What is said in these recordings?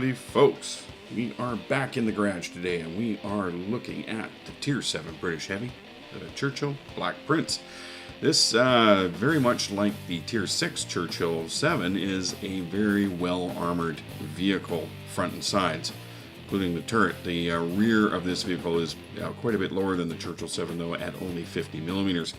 Howdy folks, we are back in the garage today and we are looking at the Tier VII British Heavy, the Churchill Black Prince. This, very much like the Tier VI Churchill 7, is a very well armored vehicle, front and sides, including the turret. The rear of this vehicle is quite a bit lower than the Churchill 7 though, at only 50 millimeters.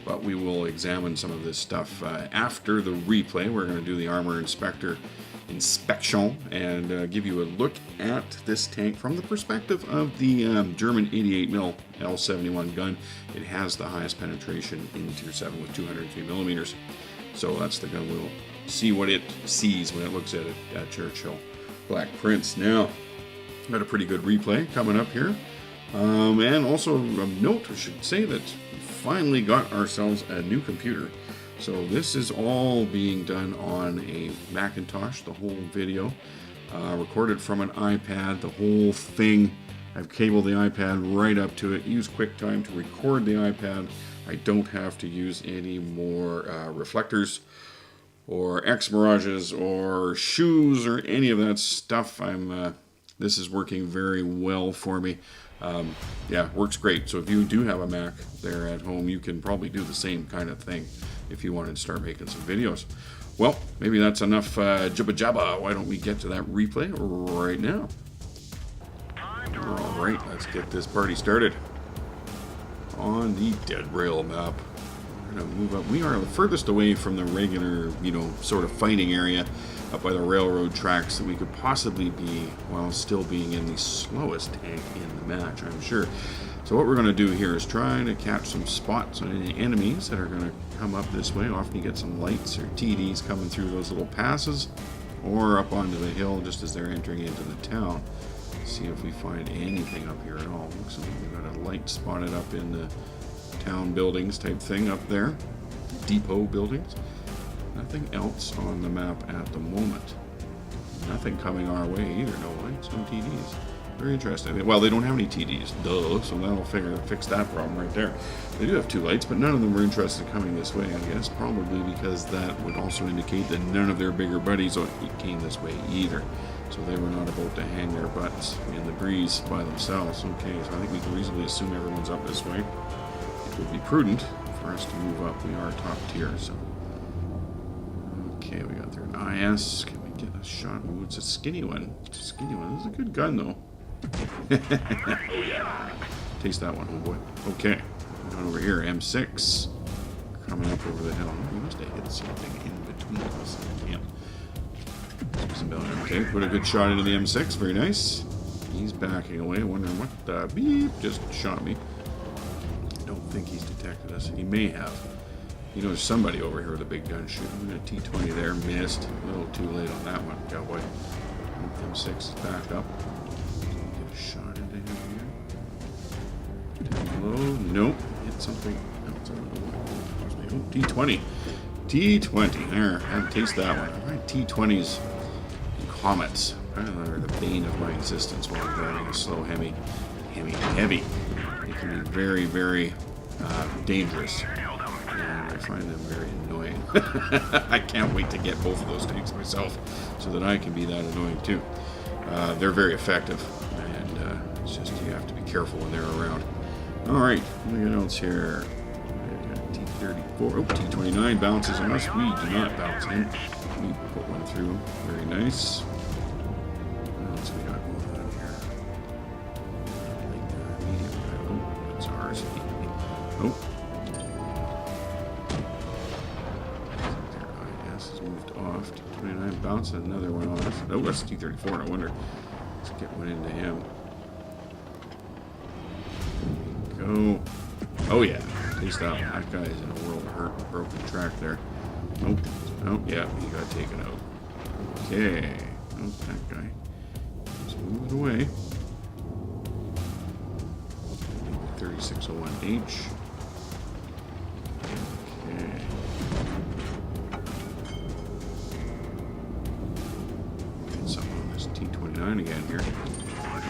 But we will examine some of this stuff after the replay. We're going to do the armor inspection and give you a look at this tank from the perspective of the German 88mm L71 gun. It has the highest penetration in Tier 7 with 203 millimeters. So that's the gun. We'll see what it sees when it looks at it at Churchill Black Prince. Now, got a pretty good replay coming up here. And also a note, I should say, that we finally got ourselves a new computer. So this is all being done on a Macintosh, the whole video, recorded from an iPad, the whole thing. I've cabled the iPad right up to it, use QuickTime to record the iPad. I don't have to use any more reflectors or X-Mirages or shoes or any of that stuff. This is working very well for me. Yeah, works great. So if you do have a Mac there at home, you can probably do the same kind of thing if you wanted to start making some videos. Well, maybe that's enough jibba jabba. Why don't we get to that replay right now? All right, let's get this party started on the Dead Rail map. We're gonna move up. We are the furthest away from the regular, sort of fighting area up by the railroad tracks that we could possibly be, while still being in the slowest tank in the match, I'm sure. So what we're going to do here is try to catch some spots on any enemies that are going to come up this way. Often you get some lights or TDs coming through those little passes, or up onto the hill just as they're entering into the town. See if we find anything up here at all. Looks like we've got a light spotted up in the town buildings type thing up there. Depot buildings. Nothing else on the map at the moment. Nothing coming our way either, no lights, no TDs. Very interesting. Well, they don't have any TDs, duh, so that'll fix that problem right there. They do have two lights, but none of them are interested in coming this way, I guess, probably because that would also indicate that none of their bigger buddies came this way either. So they were not about to hang their butts in the breeze by themselves. Okay, so I think we can reasonably assume everyone's up this way. It would be prudent for us to move up. We are top tier, so... Okay, we got there an IS. Can we get a shot? Oh, it's a skinny one. It's a skinny one. This is a good gun, though. Oh, yeah. Taste that one, oh boy. Okay. Going over here, M6. Coming up over the hill. We must have hit something in between us. Yeah. Okay, put a good shot into the M6. Very nice. He's backing away. Wondering what the beep just shot me. I don't think he's detected us. He may have. You know, there's somebody over here with a big gun shooting. A T20 there, missed. A little too late on that one, cowboy. M6 is back up. Get a shot into him here. Down low. Nope. Hit something. No, it's oh, T20. T20. There. I haven't tasted that one. All right, T20s and comets. They're the bane of my existence while I'm driving a slow heavy. It can be very, very dangerous. I find them very annoying. I can't wait to get both of those tanks myself so that I can be that annoying too. They're very effective, and it's just you have to be careful when they're around. Alright, what else here? T-34, oh, T-29 bounces on us. We do not bounce him. We put one through. Very nice. What else we got going on here? Medium. Oh, that's ours. Oh. T29 bounce, another one on us. Oh, that's T34, no wonder. Let's get one into him. Go. Oh, yeah. Taste that one. That guy's in a world of hurt. Broken track there. Nope. Oh, yeah, he got taken out. Okay. Oh, that guy. He's moving away. 3601H. Okay. T29 again here.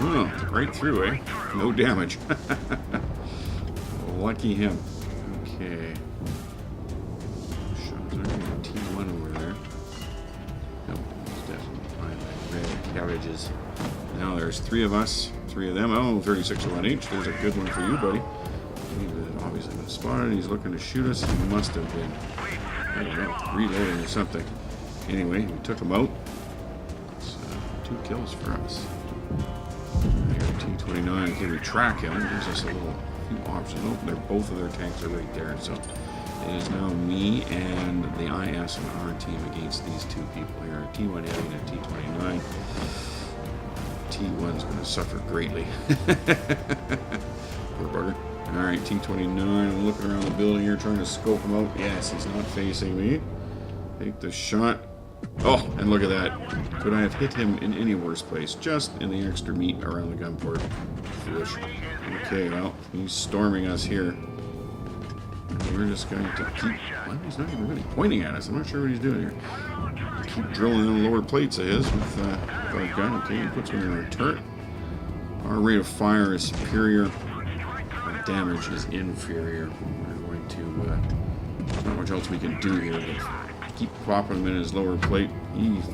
Oh, right through, eh? No damage. Lucky him. Okay. Shots are T1 over there. Nope, he's definitely behind that red savages. Now there's 3 of us, 3 of them. Oh, 3601 each. There's a good one for you, buddy. He's obviously been spotted. He's looking to shoot us. He must have been, I don't know, reloading or something. Anyway, we took him out. It's 2 kills for us. T29. Can we track him? Gives us a little few options. Oh, they're both of their tanks are right there. So it is now me and the IS and our team against these 2 people here. A T1 heavy and a T29. T1's going to suffer greatly. Poor bugger. Alright, T29. I'm looking around the building here trying to scope him out. Yes, he's not facing me. Take the shot. Oh, and look at that. Could I have hit him in any worse place? Just in the extra meat around the gun port. Foolish. Okay, well, he's storming us here. We're just going to keep... Well, he's not even really pointing at us. I'm not sure what he's doing here. Keep drilling in the lower plates of his with our gun. Okay, he puts one in our turret. Our rate of fire is superior. Our damage is inferior. We're going to... there's not much else we can do here, but keep popping him in his lower plate.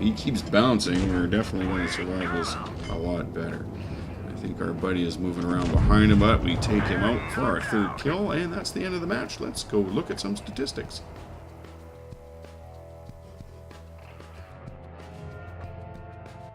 He keeps bouncing. We're definitely going to survive this a lot better. I think our buddy is moving around behind him, but we take him out for our 3rd kill, and that's the end of the match. Let's go look at some statistics.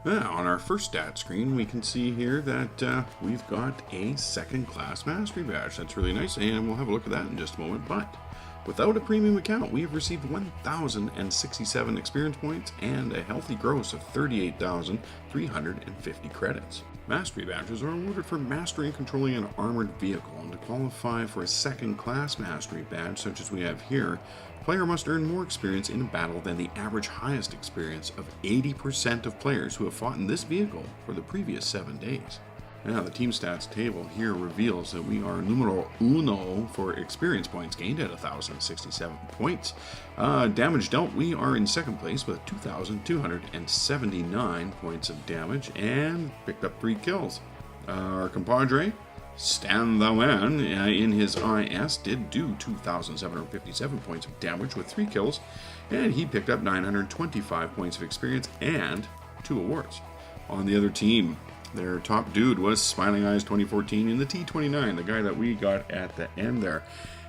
Now, on our first stat screen, we can see here that we've got a 2nd class mastery badge. That's really nice, and we'll have a look at that in just a moment. But without a premium account, we have received 1,067 experience points and a healthy gross of 38,350 credits. Mastery badges are awarded for mastering and controlling an armored vehicle, and to qualify for a 2nd class mastery badge, such as we have here, the player must earn more experience in a battle than the average highest experience of 80% of players who have fought in this vehicle for the previous 7 days. Now, the team stats table here reveals that we are numero uno for experience points gained at 1,067 points. Damage dealt, we are in 2nd place with 2,279 points of damage and picked up 3 kills. Our compadre, Stan the Man, in his IS did do 2,757 points of damage with 3 kills, and he picked up 925 points of experience and 2 awards. On the other team, their top dude was Smiling Eyes 2014 in the T29, the guy that we got at the end there.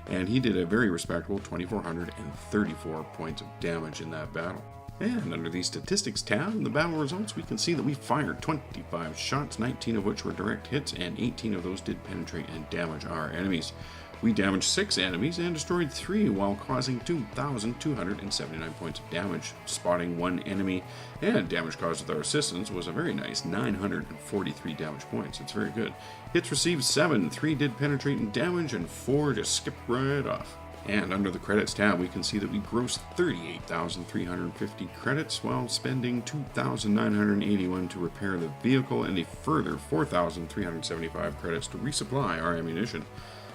And he did a very respectable 2,434 points of damage in that battle. And under the Statistics tab in the battle results, we can see that we fired 25 shots, 19 of which were direct hits, and 18 of those did penetrate and damage our enemies. We damaged 6 enemies and destroyed 3 while causing 2,279 points of damage. Spotting 1 enemy and damage caused with our assistance was a very nice 943 damage points. It's very good. Hits received 7, 3 did penetrate and damage, and 4 just skipped right off. And under the credits tab, we can see that we grossed 38,350 credits while spending 2,981 to repair the vehicle and a further 4,375 credits to resupply our ammunition.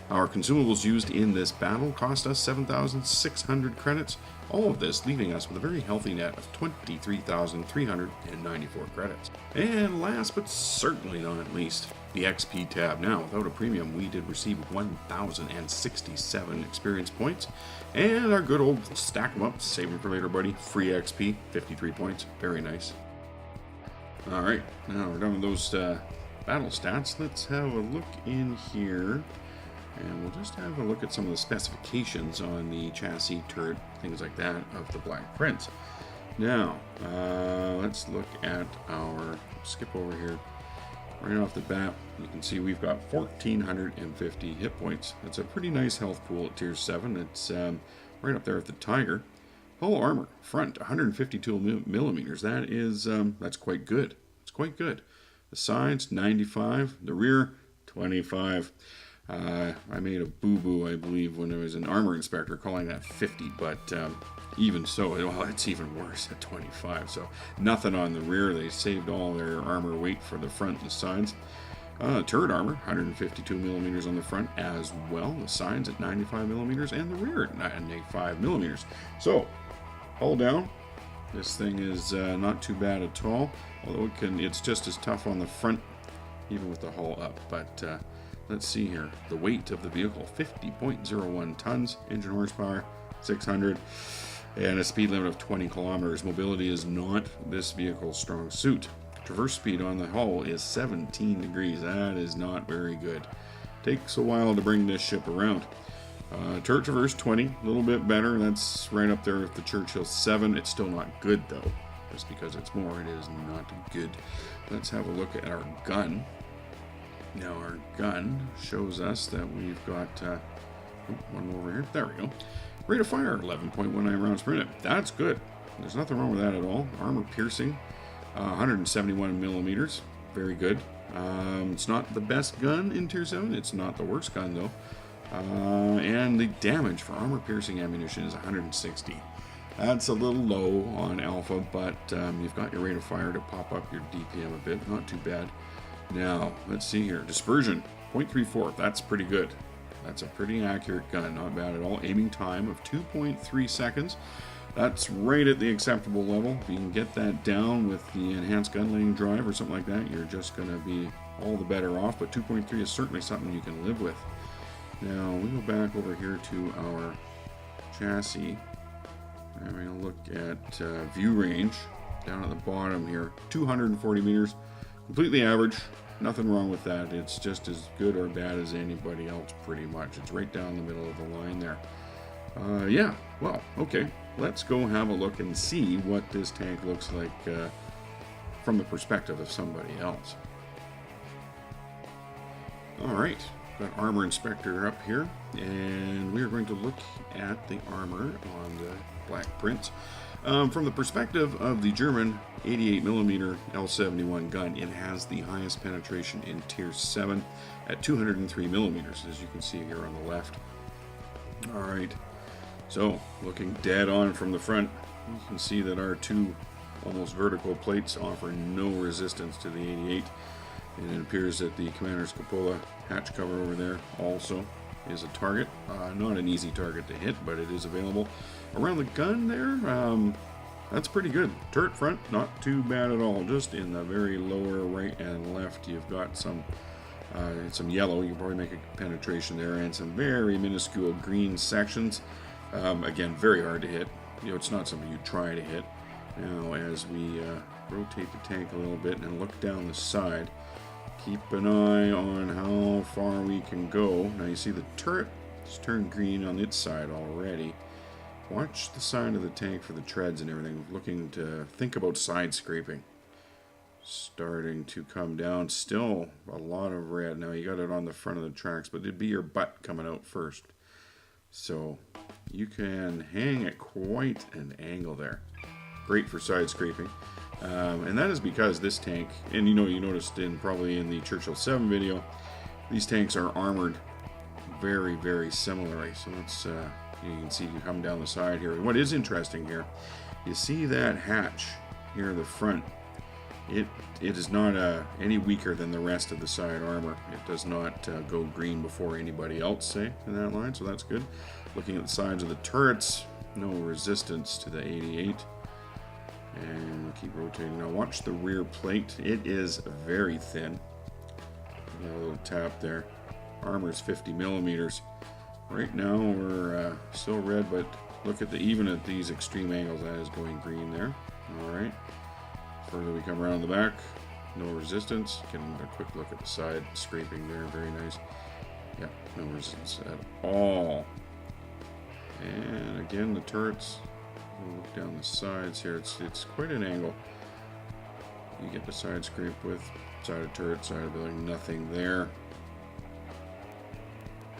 Our consumables used in this battle cost us 7,600 credits, all of this leaving us with a very healthy net of 23,394 credits. And last but certainly not least, the XP tab. Now, without a premium, we did receive 1,067 experience points, and our good old stack them up, save them for later, buddy, free XP, 53 points, very nice. Alright, now we're done with those battle stats. Let's have a look in here. And we'll just have a look at some of the specifications on the chassis, turret, things like that of the Black Prince. Now, let's look at our, skip over here. Right off the bat, you can see we've got 1,450 hit points. That's a pretty nice health pool at Tier 7. It's right up there with the Tiger. Hull armor, front, 152 millimeters. That is, that's quite good. It's quite good. The sides, 95. The rear, 25. I made a boo-boo, I believe, when I was an armor inspector, calling that 50, but even so, well, it's even worse at 25. So nothing on the rear. They saved all their armor weight for the front and sides. Turret armor, 152 millimeters on the front as well. The sides at 95 millimeters and the rear at 95 millimeters. So, hull down. This thing is not too bad at all, although it's just as tough on the front, even with the hull up. But let's see here. The weight of the vehicle, 50.01 tons. Engine horsepower, 600. And a speed limit of 20 kilometers. Mobility is not this vehicle's strong suit. traverse speed on the hull is 17 degrees. That is not very good. Takes a while to bring this ship around. Turret traverse 20, a little bit better. That's right up there with the Churchill 7. It's still not good though. Just because it's more, it is not good. Let's have a look at our gun. Now our gun shows us that we've got one over here. There we go. Rate of fire 11.19 rounds per minute. That's good. There's nothing wrong with that at all. Armor piercing 171 millimeters. Very good. It's not the best gun in Tier 7. It's not the worst gun though. And the damage for armor piercing ammunition is 160. That's a little low on alpha, but you've got your rate of fire to pop up your DPM a bit. Not too bad. Now, let's see here. Dispersion, 0.34. That's pretty good. That's a pretty accurate gun. Not bad at all. Aiming time of 2.3 seconds. That's right at the acceptable level. If you can get that down with the enhanced gun laying drive or something like that, you're just going to be all the better off. But 2.3 is certainly something you can live with. Now, we go back over here to our chassis. Having a look at view range down at the bottom here. 240 meters. Completely average. Nothing wrong with that. It's just as good or bad as anybody else, pretty much. It's right down the middle of the line there. Yeah, well, okay. Let's go have a look and see what this tank looks like from the perspective of somebody else. Alright, got Armor Inspector up here, and we are going to look at the armor on the Black Prince. From the perspective of the German 88mm L71 gun, it has the highest penetration in Tier 7 at 203mm, as you can see here on the left. Alright, so looking dead on from the front, you can see that our two almost vertical plates offer no resistance to the 88, and it appears that the Commander's cupola hatch cover over there also is a target. Not an easy target to hit, but it is available. Around the gun there, that's pretty good. Turret front, not too bad at all. Just in the very lower right and left, you've got some yellow. You can probably make a penetration there, and some very minuscule green sections. Again, very hard to hit. You know, it's not something you try to hit. Now, as we rotate the tank a little bit and look down the side, keep an eye on how far we can go. Now you see the turret has turned green on its side already. Watch the side of the tank for the treads and everything. Looking to think about side scraping. Starting to come down. Still a lot of red. Now you got it on the front of the tracks, but it'd be your butt coming out first. So you can hang at quite an angle there. Great for side scraping. And that is because this tank, and you noticed probably in the Churchill 7 video, these tanks are armored very, very similarly. So let's, you can see you come down the side here. What is interesting here, you see that hatch here at the front. It is not any weaker than the rest of the side armor. It does not go green before anybody else, say, in that line, so that's good. Looking at the sides of the turrets, no resistance to the 88. And we'll keep rotating. Now watch the rear plate. It is very thin. A little tap there. Armor's 50mm. Right now we're still red, but look at even at these extreme angles, that is going green there. Alright. Further we come around the back, no resistance. Getting a quick look at the side scraping there, very nice. Yep, no resistance at all. And again, the turrets. We'll look down the sides here. It's quite an angle. You get the side scrape with side of turret, side of building, nothing there.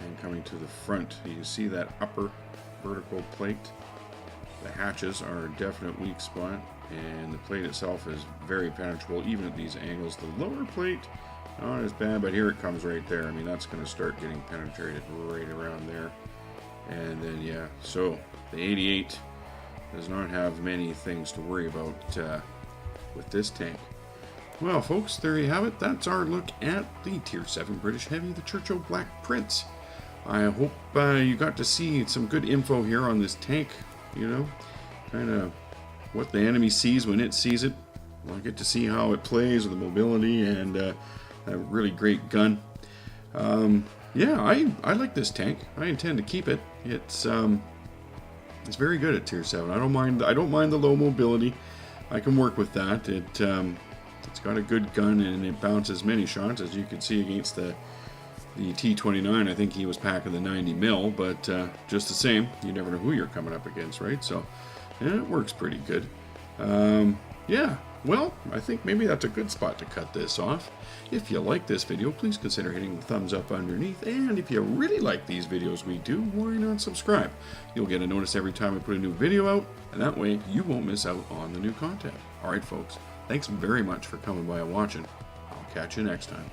And coming to the front, you see that upper vertical plate. The hatches are a definite weak spot, and the plate itself is very penetrable, even at these angles. The lower plate, not as bad, but here it comes right there. I mean, that's going to start getting penetrated right around there. And then, yeah, so the 88 does not have many things to worry about with this tank. Well, folks, there you have it. That's our look at the Tier 7 British Heavy, the Churchill Black Prince. I hope you got to see some good info here on this tank, kind of what the enemy sees when it sees it. I'll get to see how it plays with the mobility and a really great gun. Yeah, I like this tank. I intend to keep it. It's very good at Tier 7. I don't mind the low mobility. I can work with that. It's got a good gun, and it bounces many shots, as you can see against the T-29. I think he was packing the 90 mil, but just the same, you never know who you're coming up against, right? So yeah, it works pretty good. Yeah, well, I think maybe that's a good spot to cut this off. If you like this video, please consider hitting the thumbs up underneath, and if you really like these videos we do, why not subscribe? You'll get a notice every time I put a new video out, and that way you won't miss out on the new content. Alright folks, thanks very much for coming by and watching. I'll catch you next time.